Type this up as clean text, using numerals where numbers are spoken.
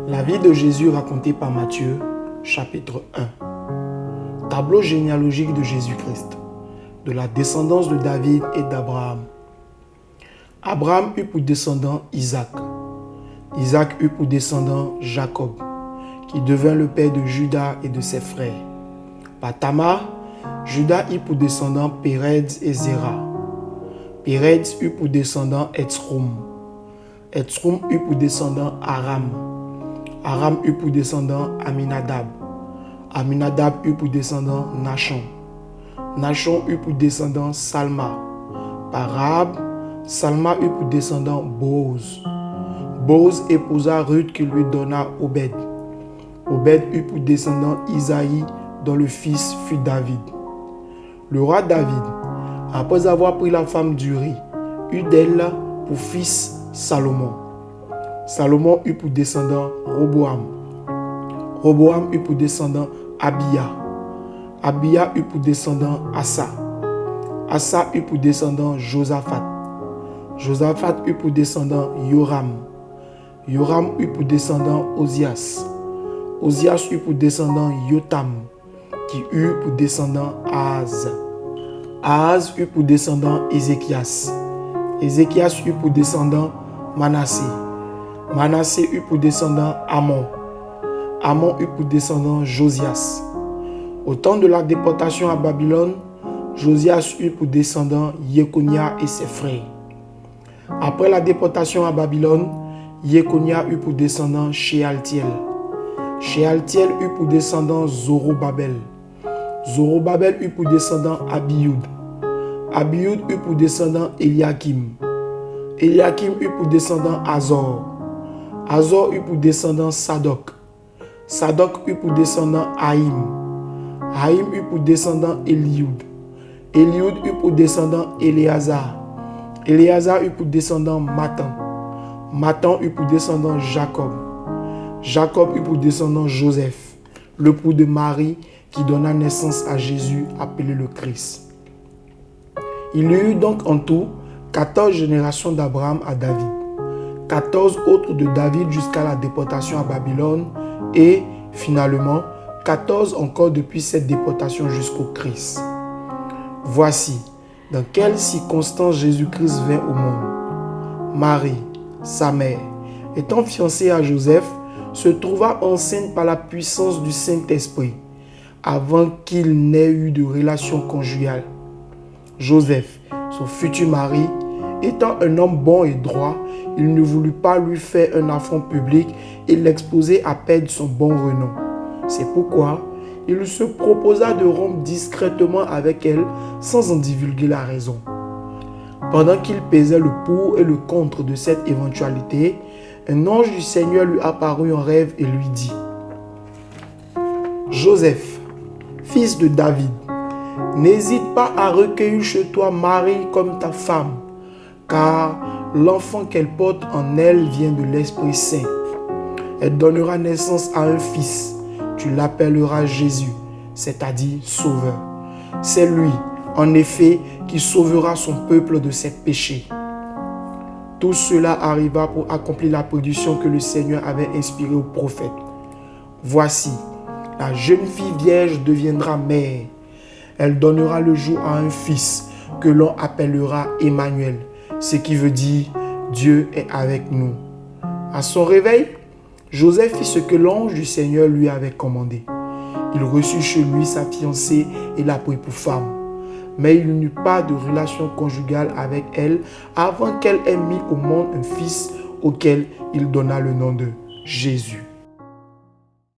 La vie de Jésus racontée par Matthieu, chapitre 1. Tableau généalogique de Jésus-Christ, de la descendance de David et d'Abraham. Abraham eut pour descendant Isaac. Isaac eut pour descendant Jacob, qui devint le père de Juda et de ses frères. Par Tamar, Juda eut pour descendant Pérez et Zéra. Pérez eut pour descendant Etzrom. Etzrom eut pour descendant Aram. Aram eut pour descendant Aminadab. Aminadab eut pour descendant Nachon. Nachon eut pour descendant Salma. Par Rahab, Salma eut pour descendant Boaz. Boaz épousa Ruth qui lui donna Obed. Obed eut pour descendant Isaïe, dont le fils fut David. Le roi David, après avoir pris la femme d'Uri, eut d'elle pour fils Salomon. Salomon eut pour descendant Roboam. Roboam eut pour descendant Abia. Abia eut pour descendant Asa. Asa eut pour descendant Josaphat. Josaphat eut pour descendant Yoram. Yoram eut pour descendant Osias. Osias eut pour descendant Yotam, qui eut pour descendant Ahaz. Ahaz eut pour descendant Ézéchias. Ézéchias eut pour descendant Manassé. Manassé eut pour descendant Amon. Amon eut pour descendant Josias. Au temps de la déportation à Babylone, Josias eut pour descendant Yekonia et ses frères. Après la déportation à Babylone, Yekonia eut pour descendant Shealtiel. Shealtiel eut pour descendant Zorobabel. Zorobabel eut pour descendant Abiyud. Abiyud eut pour descendant Eliakim. Eliakim eut pour descendant Azor. Azor eut pour descendant Sadok. Sadok eut pour descendant Haïm. Haïm eut pour descendant Eliud. Eliud eut pour descendant Éléazar. Éléazar eut pour descendant Matan. Matan eut pour descendant Jacob. Jacob eut pour descendant Joseph, l'époux de Marie qui donna naissance à Jésus appelé le Christ. Il y eut donc en tout 14 générations d'Abraham à David, 14 autres de David jusqu'à la déportation à Babylone et finalement 14 encore depuis cette déportation jusqu'au Christ. Voici dans quelles circonstances Jésus-Christ vint au monde. Marie, sa mère, étant fiancée à Joseph, se trouva enceinte par la puissance du Saint-Esprit avant qu'il n'ait eu de relation conjugale. Joseph, son futur mari, étant un homme bon et droit, il ne voulut pas lui faire un affront public et l'exposer à perdre son bon renom. C'est pourquoi il se proposa de rompre discrètement avec elle sans en divulguer la raison. Pendant qu'il pesait le pour et le contre de cette éventualité, un ange du Seigneur lui apparut en rêve et lui dit : « Joseph, fils de David, n'hésite pas à recueillir chez toi Marie comme ta femme, car l'enfant qu'elle porte en elle vient de l'Esprit Saint. Elle donnera naissance à un fils. Tu l'appelleras Jésus, c'est-à-dire Sauveur. C'est lui, en effet, qui sauvera son peuple de ses péchés. » Tout cela arriva pour accomplir la prédiction que le Seigneur avait inspirée au prophète. Voici, la jeune fille vierge deviendra mère. Elle donnera le jour à un fils que l'on appellera Emmanuel, ce qui veut dire Dieu est avec nous. À son réveil, Joseph fit ce que l'ange du Seigneur lui avait commandé. Il reçut chez lui sa fiancée et la prit pour femme. Mais il n'eut pas de relation conjugale avec elle avant qu'elle ait mis au monde un fils auquel il donna le nom de Jésus.